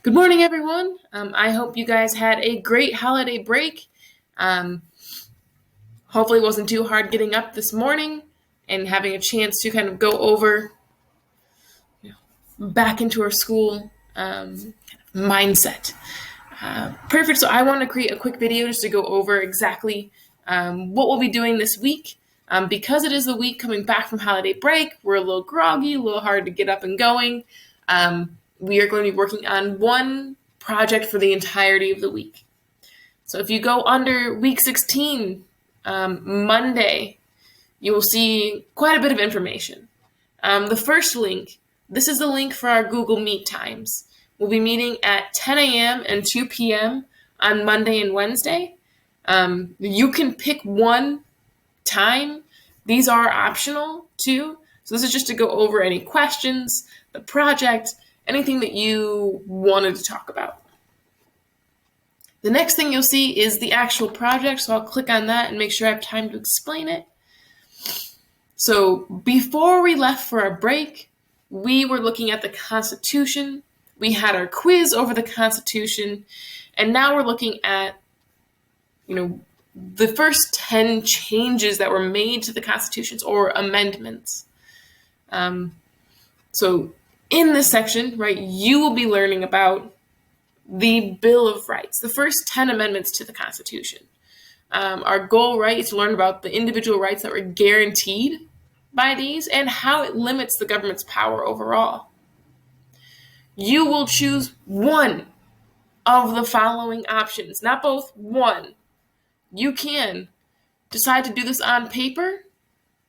Good morning, everyone. I hope you guys had a great holiday break. Um, Hopefully, it wasn't too hard getting up this morning and having a chance to kind of go over back into our school mindset. Perfect. So, I want to create a quick video just to go over exactly what we'll be doing this week. Because it is the week coming back from holiday break, we're a little groggy, a little hard to get up and going. We are going to be working on one project for the entirety of the week. So if you go under week 16, Monday, you will see quite a bit of information. The first link, this is the link for our Google Meet times. We'll be meeting at 10 a.m. and 2 p.m. on Monday and Wednesday. You can pick one time. These are optional too. So this is just to go over any questions, the project, anything that you wanted to talk about. The next thing you'll see is the actual project, so I'll click on that and make sure I have time to explain it. So before we left for our break, we were looking at the Constitution. We had our quiz over the Constitution, and now we're looking at, the first 10 changes that were made to the Constitutions or amendments. So in this section, right, you will be learning about the Bill of Rights, the first 10 amendments to the Constitution. Our goal, right, is to learn about the individual rights that were guaranteed by these and how it limits the government's power overall. You will choose one of the following options, not both, one. You can decide to do this on paper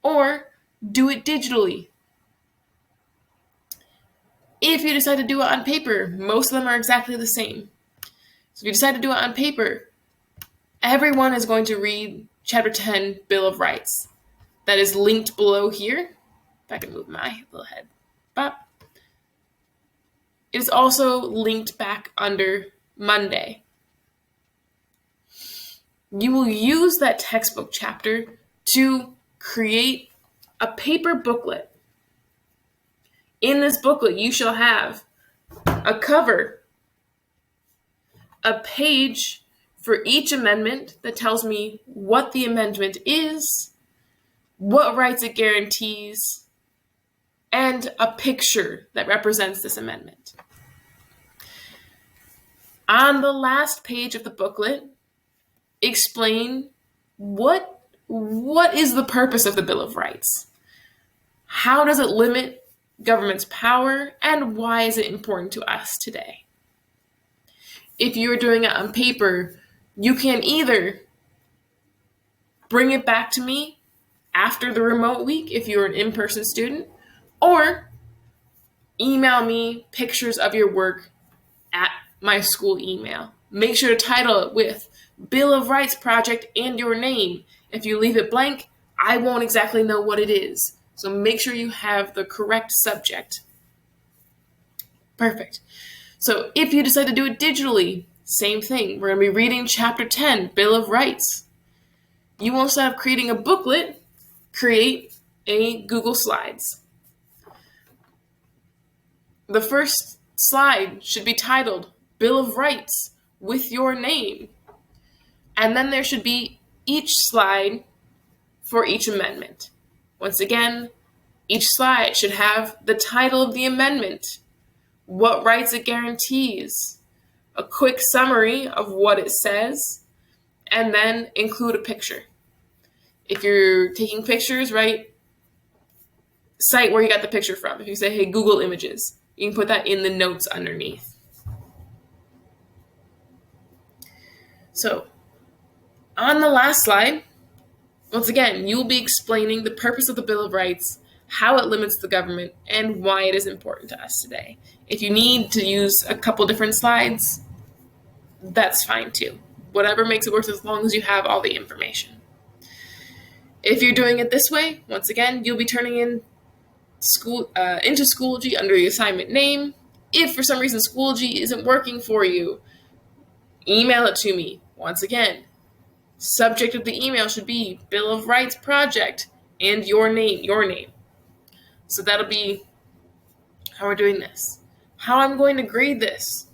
or do it digitally. If you decide to do it on paper, most of them are exactly the same. So if you decide to do it on paper, everyone is going to read Chapter 10, Bill of Rights. That is linked below here. If I can move my little head. Bop. It is also linked back under Monday. You will use that textbook chapter to create a paper booklet. In this booklet, you shall have a cover, a page for each amendment that tells me what the amendment is, what rights it guarantees, and a picture that represents this amendment. On the last page of the booklet, explain what is the purpose of the Bill of Rights? How does it limit government's power, and why is it important to us today? If you're doing it on paper, you can either bring it back to me after the remote week if you're an in-person student, or email me pictures of your work at my school email. Make sure to title it with Bill of Rights Project and your name. If you leave it blank, I won't exactly know what it is. So make sure you have the correct subject. Perfect. So if you decide to do it digitally, same thing. We're going to be reading Chapter 10, Bill of Rights. You will, instead of creating a booklet, create a Google Slides. The first slide should be titled Bill of Rights with your name. And then there should be each slide for each amendment. Once again, each slide should have the title of the amendment, what rights it guarantees, a quick summary of what it says, and then include a picture. If you're taking pictures, right, cite where you got the picture from. If you say, hey, Google Images, you can put that in the notes underneath. So, on the last slide, once again, you will be explaining the purpose of the Bill of Rights, how it limits the government, and why it is important to us today. If you need to use a couple different slides, that's fine too. Whatever makes it work, as long as you have all the information. If you're doing it this way, once again, you'll be turning in into Schoology under the assignment name. If for some reason Schoology isn't working for you, email it to me. Once again, subject of the email should be Bill of Rights Project and your name. So that'll be how we're doing this. How I'm going to grade this.